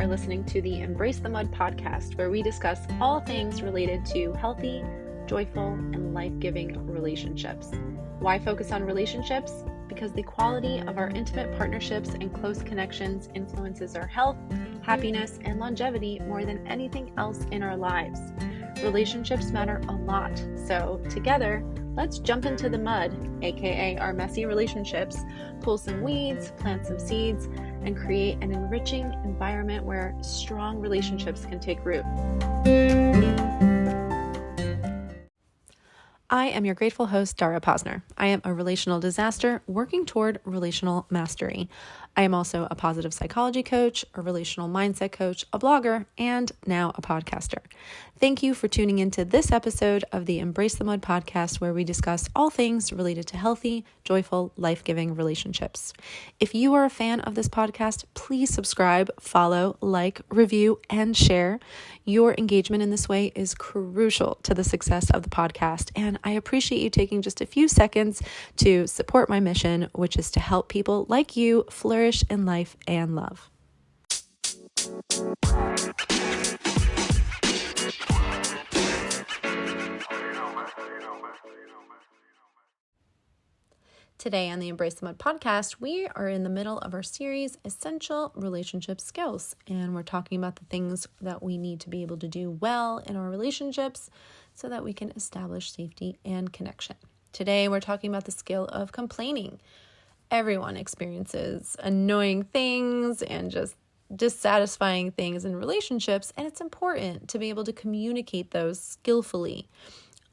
are listening to the Embrace the Mud podcast, where we discuss all things related to healthy, joyful, and life-giving relationships. Why focus on relationships? Because the quality of our intimate partnerships and close connections influences our health, happiness, and longevity more than anything else in our lives. Relationships matter a lot, so together, let's jump into the mud, aka our messy relationships, pull some weeds, plant some seeds, and create an enriching environment where strong relationships can take root. I am your grateful host, Dara Posner. I am a relational disaster working toward relational mastery. I am also a positive psychology coach, a relational mindset coach, a blogger, and now a podcaster. Thank you for tuning into this episode of the Embrace the Mud podcast, where we discuss all things related to healthy, joyful, life-giving relationships. If you are a fan of this podcast, please subscribe, follow, like, review, and share. Your engagement in this way is crucial to the success of the podcast, and I appreciate you taking just a few seconds to support my mission, which is to help people like you flourish in life and love. Today on the Embrace the Mud podcast, we are in the middle of our series, Essential Relationship Skills, and we're talking about the things that we need to be able to do well in our relationships so that we can establish safety and connection. Today, we're talking about the skill of complaining. Everyone experiences annoying things and just dissatisfying things in relationships, and it's important to be able to communicate those skillfully.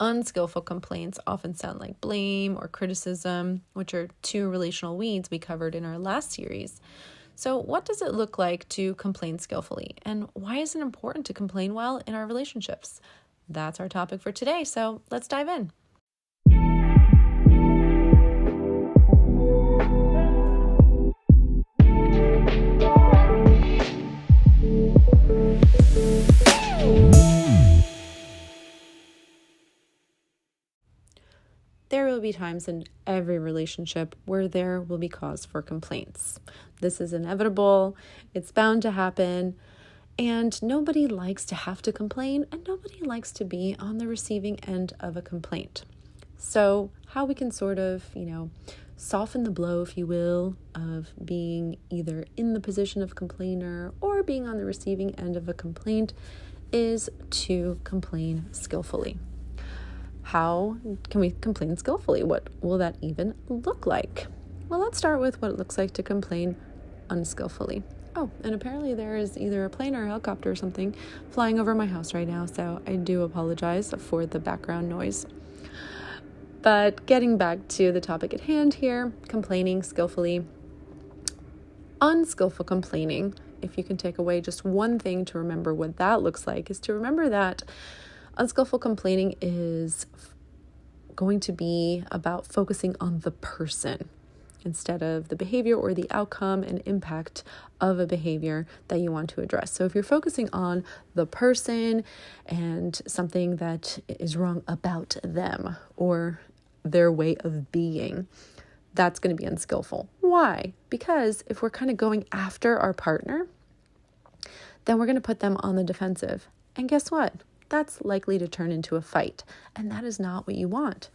Unskillful complaints often sound like blame or criticism, which are two relational weeds we covered in our last series. So what does it look like to complain skillfully? And why is it important to complain well in our relationships? That's our topic for today, so let's dive in. There will be times in every relationship where there will be cause for complaints. This is inevitable, it's bound to happen, and nobody likes to have to complain, and nobody likes to be on the receiving end of a complaint. So how we can sort of, soften the blow, if you will, of being either in the position of complainer or being on the receiving end of a complaint is to complain skillfully. How can we complain skillfully? What will that even look like? Well, let's start with what it looks like to complain unskillfully. Oh, and apparently there is either a plane or a helicopter or something flying over my house right now, so I do apologize for the background noise. But getting back to the topic at hand here, complaining skillfully. Unskillful complaining, if you can take away just one thing to remember what that looks like, is to remember that unskillful complaining is going to be about focusing on the person instead of the behavior or the outcome and impact of a behavior that you want to address. So if you're focusing on the person and something that is wrong about them or their way of being, that's going to be unskillful. Why? Because if we're kind of going after our partner, then we're going to put them on the defensive. And guess what? That's likely to turn into a fight. And that is not what you want.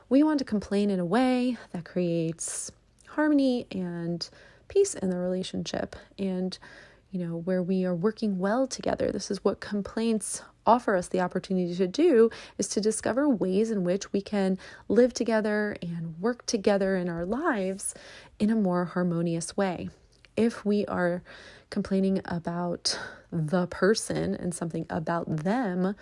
We want to complain in a way that creates harmony and peace in the relationship and, where we are working well together. This is what complaints offer us the opportunity to do, is to discover ways in which we can live together and work together in our lives in a more harmonious way. If we are complaining about the person and something about them,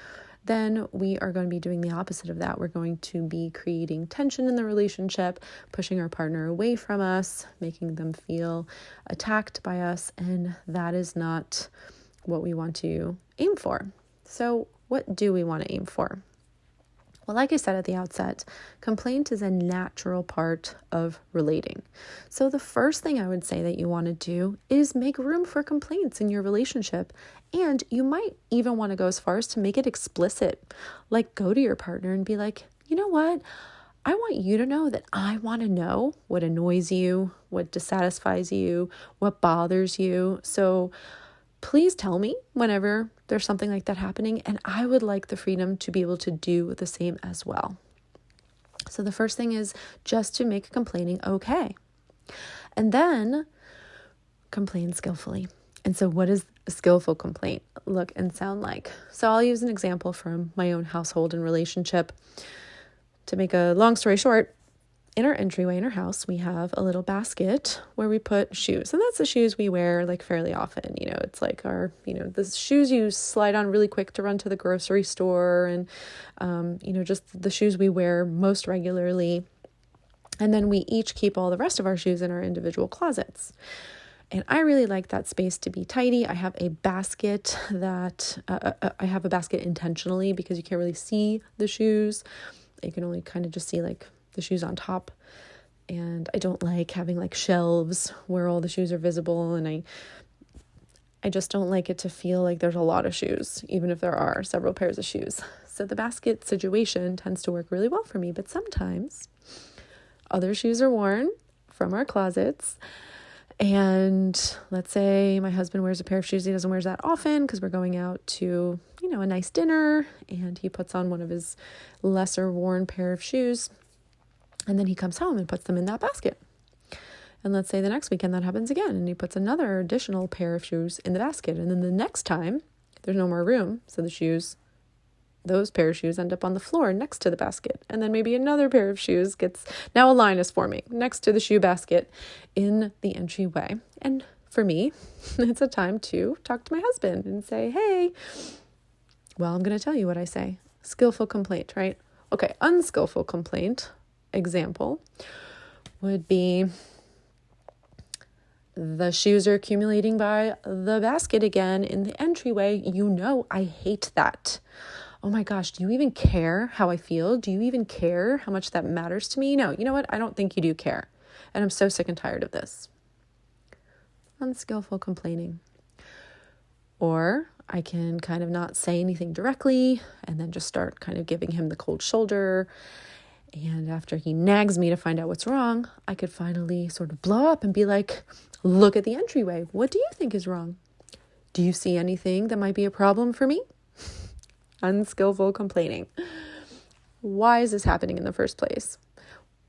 then we are going to be doing the opposite of that. We're going to be creating tension in the relationship, pushing our partner away from us, making them feel attacked by us, and that is not what we want to aim for. So what do we want to aim for? Well, like I said at the outset, complaint is a natural part of relating. So the first thing I would say that you want to do is make room for complaints in your relationship. And you might even want to go as far as to make it explicit. Like go to your partner and be like, you know what? I want you to know that I want to know what annoys you, what dissatisfies you, what bothers you. So please tell me whenever there's something like that happening, and I would like the freedom to be able to do the same as well. So the first thing is just to make complaining okay. And then complain skillfully. And so what does a skillful complaint look and sound like? So I'll use an example from my own household and relationship. To make a long story short, in our entryway in our house, we have a little basket where we put shoes. And that's the shoes we wear like fairly often. It's like our, the shoes you slide on really quick to run to the grocery store, and, just the shoes we wear most regularly. And then we each keep all the rest of our shoes in our individual closets. And I really like that space to be tidy. I have a basket intentionally because you can't really see the shoes. You can only kind of just see like the shoes on top. And I don't like having like shelves where all the shoes are visible. And I just don't like it to feel like there's a lot of shoes, even if there are several pairs of shoes. So the basket situation tends to work really well for me. But sometimes other shoes are worn from our closets. And let's say my husband wears a pair of shoes he doesn't wear that often because we're going out to, a nice dinner, and he puts on one of his lesser worn pair of shoes. And then he comes home and puts them in that basket. And let's say the next weekend that happens again, and he puts another additional pair of shoes in the basket. And then the next time there's no more room. So those pair of shoes end up on the floor next to the basket. And then maybe another pair of shoes now a line is forming next to the shoe basket in the entryway. And for me, it's a time to talk to my husband and say, hey, well, I'm going to tell you what I say. Skillful complaint, right? Okay, unskillful complaint example would be the shoes are accumulating by the basket again in the entryway. I hate that. Oh my gosh, do you even care how I feel? Do you even care how much that matters to me? No, you know what? I don't think you do care. And I'm so sick and tired of this. Unskillful complaining. Or I can kind of not say anything directly and then just start kind of giving him the cold shoulder. And after he nags me to find out what's wrong, I could finally sort of blow up and be like, look at the entryway. What do you think is wrong? Do you see anything that might be a problem for me? Unskillful complaining. Why is this happening in the first place?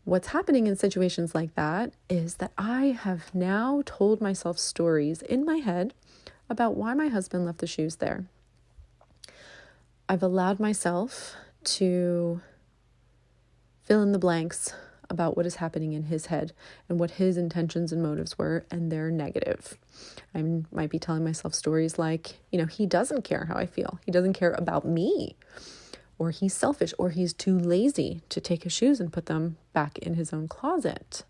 What's happening in situations like that is that I have now told myself stories in my head about why my husband left the shoes there. I've allowed myself to fill in the blanks about what is happening in his head and what his intentions and motives were, and they're negative. I might be telling myself stories like, he doesn't care how I feel. He doesn't care about me, or he's selfish, or he's too lazy to take his shoes and put them back in his own closet.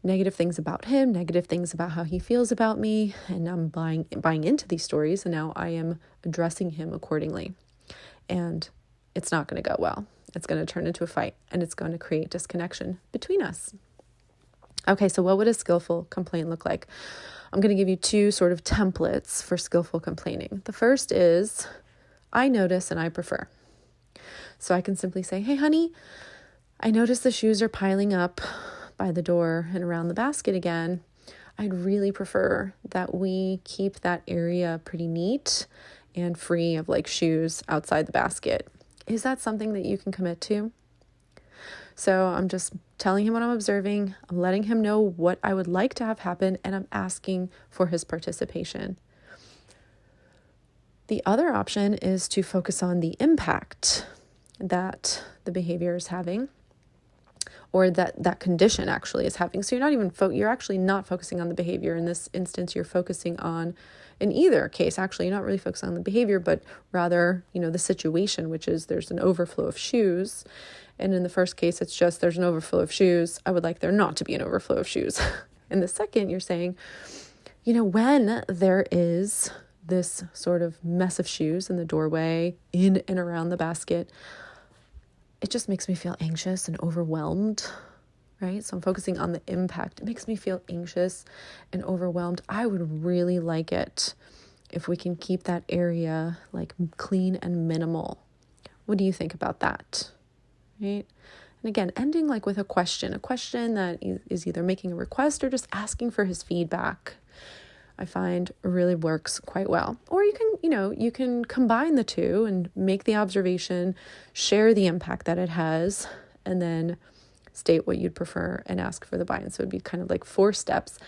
Negative things about him, negative things about how he feels about me, and I'm buying into these stories, and now I am addressing him accordingly. And it's not going to go well. It's going to turn into a fight, and it's going to create disconnection between us. Okay, so what would a skillful complaint look like? I'm going to give you two sort of templates for skillful complaining. The first is, I notice and I prefer. So I can simply say, hey, honey, I notice the shoes are piling up by the door and around the basket again. I'd really prefer that we keep that area pretty neat and free of like shoes outside the basket. Is that something that you can commit to? So I'm just telling him what I'm observing. I'm letting him know what I would like to have happen, and I'm asking for his participation. The other option is to focus on the impact that the behavior is having, or that condition actually is having. So you're actually not focusing on the behavior. In this instance, you're focusing on, in either case, actually, you're not really focusing on the behavior, but rather, the situation, which is there's an overflow of shoes. And in the first case, it's just there's an overflow of shoes. I would like there not to be an overflow of shoes. In the second, you're saying, when there is this sort of mess of shoes in the doorway, in and around the basket, it just makes me feel anxious and overwhelmed, right? So I'm focusing on the impact. It makes me feel anxious and overwhelmed. I would really like it if we can keep that area like clean and minimal. What do you think about that? Right? And again, ending like with a question that is either making a request or just asking for his feedback. I find really works quite well. Or you can combine the two and make the observation, share the impact that it has, and then state what you'd prefer and ask for the buy-in. So it'd be kind of like 4 steps.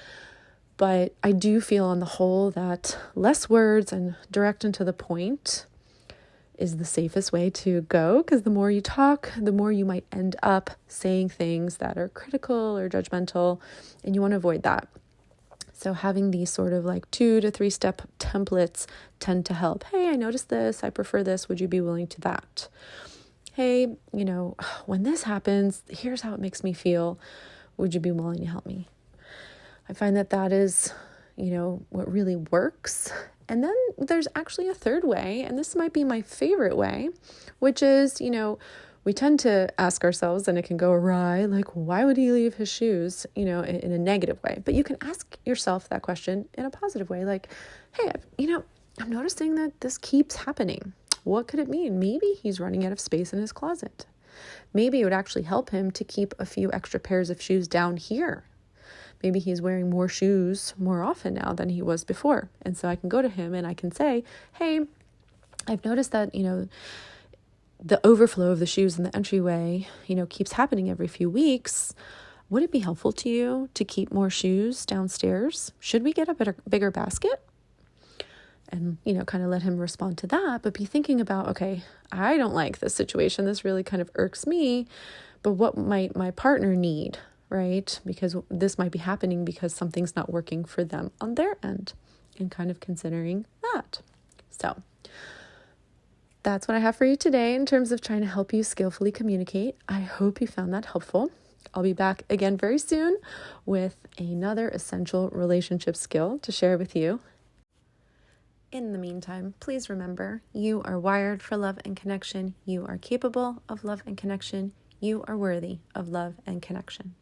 But I do feel on the whole that less words and direct and to the point is the safest way to go, because the more you talk, the more you might end up saying things that are critical or judgmental, and you want to avoid that. So having these sort of like 2 to 3 step templates tend to help. Hey, I noticed this. I prefer this. Would you be willing to that? Hey, when this happens, here's how it makes me feel. Would you be willing to help me? I find that is, what really works. And then there's actually a third way, and this might be my favorite way, which is, we tend to ask ourselves, and it can go awry, like, why would he leave his shoes, in a negative way? But you can ask yourself that question in a positive way, like, hey, I'm noticing that this keeps happening. What could it mean? Maybe he's running out of space in his closet. Maybe it would actually help him to keep a few extra pairs of shoes down here. Maybe he's wearing more shoes more often now than he was before. And so I can go to him and I can say, hey, I've noticed that, the overflow of the shoes in the entryway, keeps happening every few weeks. Would it be helpful to you to keep more shoes downstairs? Should we get a bigger basket? And, kind of let him respond to that, but be thinking about, okay, I don't like this situation. This really kind of irks me, but what might my partner need? Right? Because this might be happening because something's not working for them on their end, and kind of considering that. So that's what I have for you today in terms of trying to help you skillfully communicate. I hope you found that helpful. I'll be back again very soon with another essential relationship skill to share with you. In the meantime, please remember, you are wired for love and connection. You are capable of love and connection. You are worthy of love and connection.